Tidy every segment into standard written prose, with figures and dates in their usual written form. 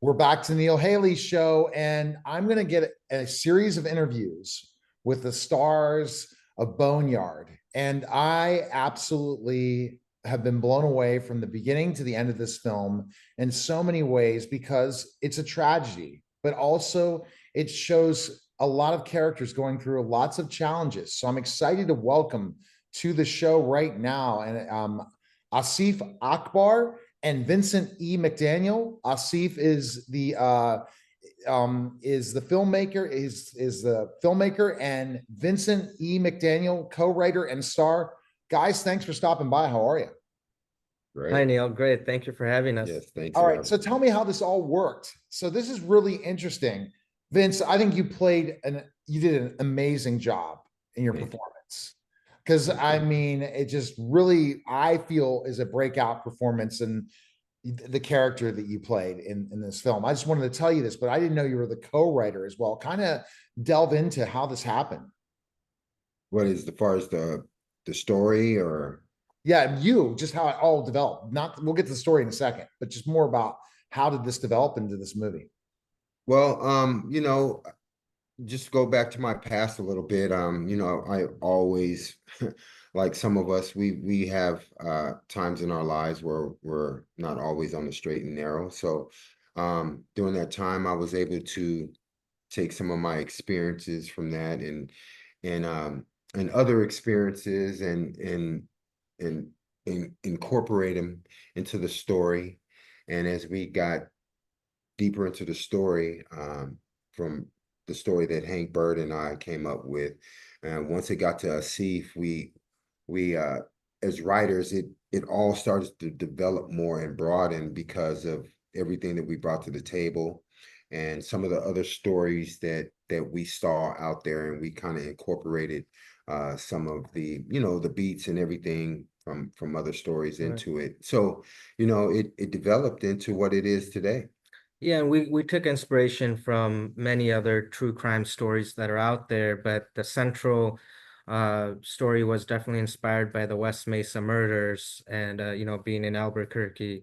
We're back to Neil Haley's show, and I'm going to get a series of interviews with the stars of Boneyard. And I absolutely have been blown away from the beginning to the end of this film in so many ways because it's a tragedy, but also it shows a lot of characters going through lots of challenges. So I'm excited to welcome to the show right now and Asif Akbar and Vincent E. McDaniel. Asif is the filmmaker, is the filmmaker, and Vincent E. McDaniel, co-writer and star. Guys, thanks for stopping by. How are you? Hi, Great. Neil. Great. Thank you for having us. Yes, thanks All for right, having so me. tell me how this all worked. So this is really interesting. Vince, I think you did an amazing job in your Thank you. performance. Because Thank I you. mean, it just really, I feel, is a breakout performance and the character that you played in this film. I just wanted to tell you this, but I didn't know you were the co-writer as well. Kind of delve into how this happened. What is as far as the story or Yeah, you just how it all developed. Not we'll get to the story in a second, but just more about how did this develop into this movie? well, just go back to my past a little bit. I always like some of us, we have times in our lives where we're not always on the straight and narrow. So during that time I was able to take some of my experiences from that and and other experiences and incorporate them into the story. And as we got deeper into the story, from the story that Hank Bird and I came up with, and once it got to Asif, we as writers, it all started to develop more and broaden because of everything that we brought to the table and some of the other stories that we saw out there, and we kind of incorporated some of the beats and everything from other stories Right. into it. So it developed into what it is today. Yeah, and we took inspiration from many other true crime stories that are out there, but the central story was definitely inspired by the West Mesa murders and being in Albuquerque.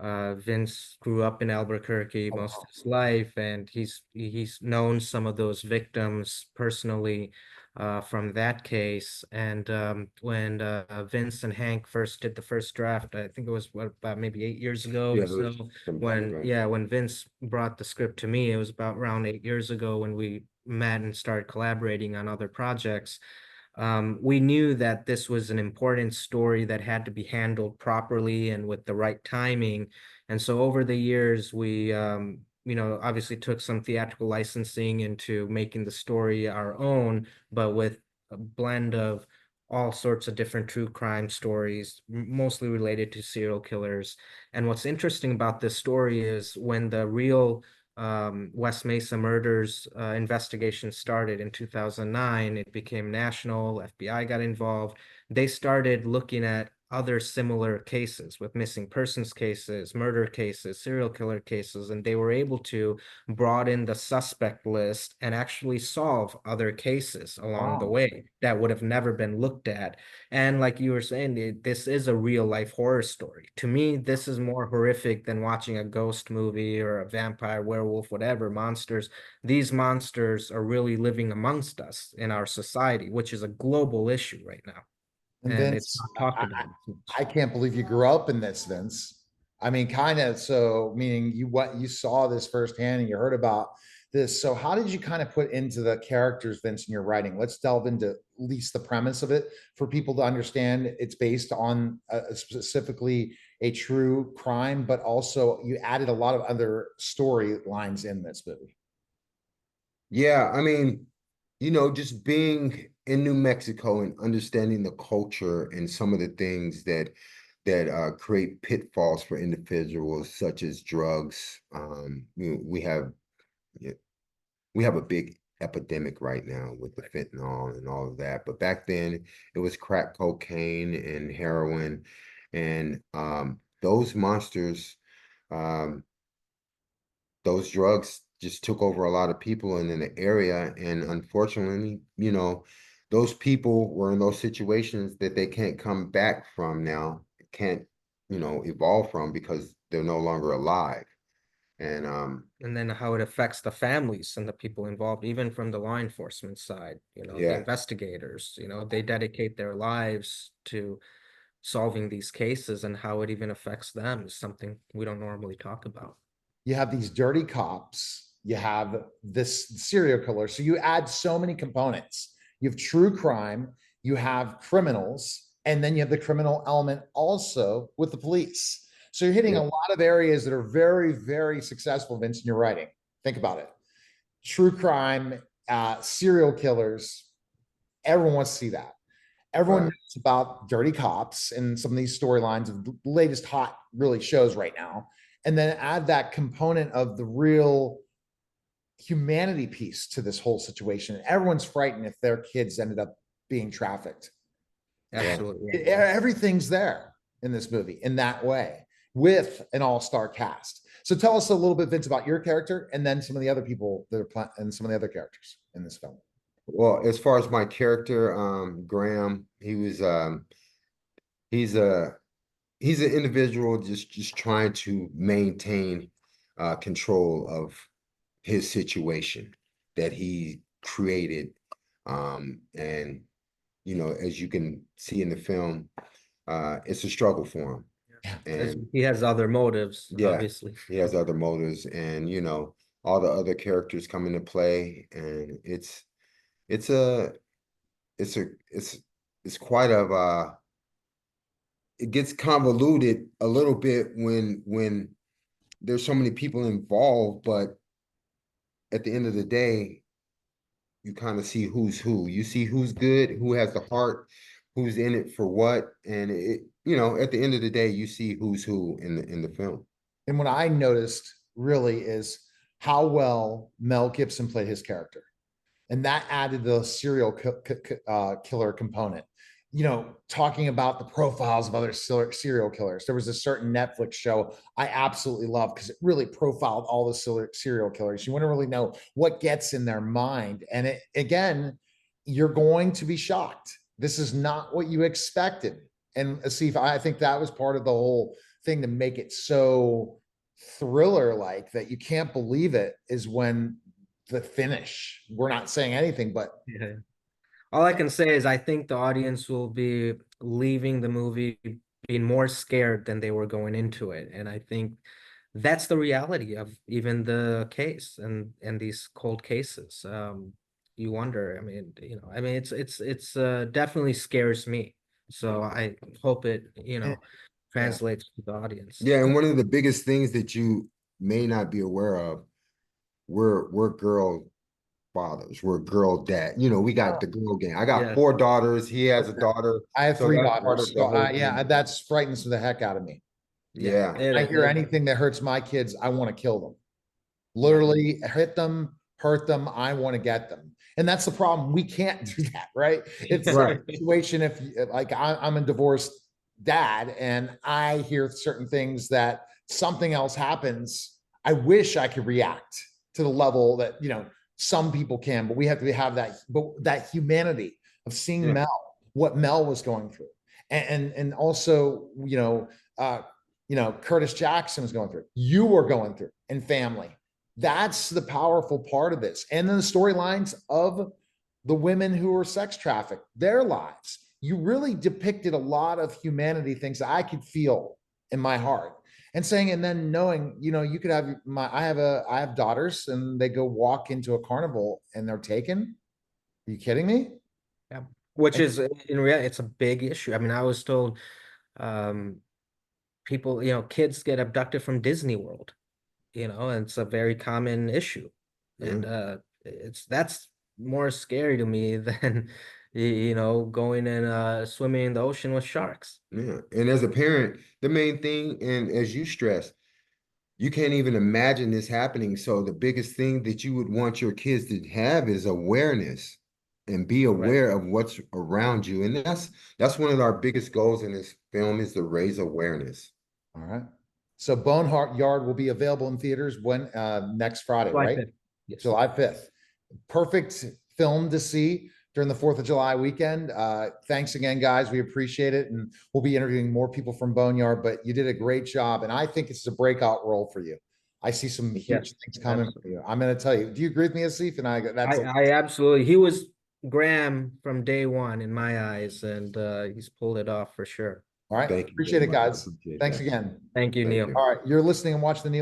Vince grew up in Albuquerque most of his life, and he's known some of those victims personally from that case. And when Vince and Hank first did the first draft, I think it was about maybe 8 years ago Yeah, or it was so. sometime, When right? yeah, when Vince brought the script to me, it was about around 8 years ago when we met and started collaborating on other projects. We knew that this was an important story that had to be handled properly and with the right timing. And so over the years, we, obviously took some theatrical licensing into making the story our own, but with a blend of all sorts of different true crime stories, mostly related to serial killers. And what's interesting about this story is when the real West Mesa murders investigation started in 2009. It became national. FBI got involved. They started looking at other similar cases with missing persons cases, murder cases, serial killer cases, and they were able to broaden the suspect list and actually solve other cases along the Wow. way that would have never been looked at. And like you were saying, this is a real life horror story. To me, this is more horrific than watching a ghost movie or a vampire, werewolf, whatever monsters. These monsters are really living amongst us in our society, which is a global issue right now. And And it's Vince, not talked about as much. I can't believe you grew up in this, Vince. I mean, kind of. So, meaning you saw this firsthand and you heard about this. So, how did you kind of put into the characters, Vince, in your writing? Let's delve into at least the premise of it for people to understand. It's based on specifically a true crime, but also you added a lot of other storylines in this movie. Yeah, I mean, just being in New Mexico and understanding the culture and some of the things that create pitfalls for individuals, such as drugs. Yeah, we have a big epidemic right now with the fentanyl and all of that. But back then, it was crack cocaine and heroin, and those monsters. Um, those drugs just took over a lot of people in the area. And unfortunately, those people were in those situations that they can't come back from now, can't, evolve from because they're no longer alive. And And then how it affects the families and the people involved, even from the law enforcement side, the yeah, investigators, they dedicate their lives to solving these cases, and how it even affects them is something we don't normally talk about. You have these dirty cops, you have this serial killer. So you add so many components. You have true crime, you have criminals, and then you have the criminal element also with the police. So you're hitting yeah, a lot of areas that are very, very successful, Vince, in your writing. Think about it. True crime, serial killers, everyone wants to see that. Everyone right, knows about dirty cops and some of these storylines of the latest hot really shows right now. And then add that component of the real humanity piece to this whole situation. Everyone's frightened if their kids ended up being trafficked. yeah. Absolutely. Everything's there in this movie in that way with an all-star cast. So tell us a little bit, Vince, about your character and then some of the other people that are and some of the other characters in this film. Well, as far as my character, Graham, he's a he's an individual just trying to maintain control of his situation that he created. And as you can see in the film, it's a struggle for him. And He has other motives, yeah, obviously. he has other motives, and all the other characters come into play, and it's a it's a it's quite a it gets convoluted a little bit when there's so many people involved, but at the end of the day, you kind of see who's who. You see who's good, who has the heart, who's in it for what, and at the end of the day, you see who's who in the film. And what I noticed really is how well Mel Gibson played his character. And that added the serial killer component. Talking about the profiles of other serial killers. There was a certain Netflix show I absolutely loved because it really profiled all the serial killers. You want to really know what gets in their mind. And again, you're going to be shocked. This is not what you expected. And Asif, I think that was part of the whole thing to make it so thriller like that you can't believe it is when the finish. We're not saying anything, but Yeah. All I can say is I think the audience will be leaving the movie being more scared than they were going into it. And I think that's the reality of even the case and these cold cases. You wonder, it's definitely scares me. So I hope it, yeah. translates to the audience. Yeah, and one of the biggest things that you may not be aware of, we're girl fathers, we're girl dad. We got the girl gang. I got Yeah. 4 daughters. He has a daughter. I have So 3 that's part daughters. of the So whole yeah, thing. that's frightens the heck out of me. Yeah. Yeah. I hear anything that hurts my kids, I want to kill them. Yeah. Literally hit them, hurt them. I want to get them. And that's the problem. We can't do that, right? It's Right. a situation if like I'm a divorced dad and I hear certain things that something else happens. I wish I could react to the level that, some people can, but we have to have that humanity of seeing Yeah. Mel, what Mel was going through. And also, Curtis Jackson was going through, you were going through, and family. That's the powerful part of this. And then the storylines of the women who were sex trafficked, their lives. You really depicted a lot of humanity, things that I could feel in my heart. And saying, and then knowing, you could have I have daughters and they go walk into a carnival and they're taken. Are you kidding me? Yeah. Which is in reality, it's a big issue. I mean, I was told um people, kids get abducted from Disney World, and it's a very common issue. And that's more scary to me than going and swimming in the ocean with sharks. Yeah. And as a parent, the main thing, and as you stress, you can't even imagine this happening. So the biggest thing that you would want your kids to have is awareness and be Right. aware of what's around you. And that's one of our biggest goals in this film is to raise awareness. All right. So Boneyard will be available in theaters when next Friday, July right? 5th. Yes. July 5th. Perfect film to see during the 4th of July weekend. Thanks again, guys. We appreciate it. And we'll be interviewing more people from Boneyard, but you did a great job. And I think it's a breakout role for you. I see some Yes, huge things coming for you. I'm going to tell you. Do you agree with me, Asif? And I absolutely, he was Graham from day one in my eyes, and he's pulled it off for sure. all right. Thank you Appreciate very it, much. I guys. appreciate Thanks that. again. Thank you, Thank Neil. you. All right. You're listening and watching the Neil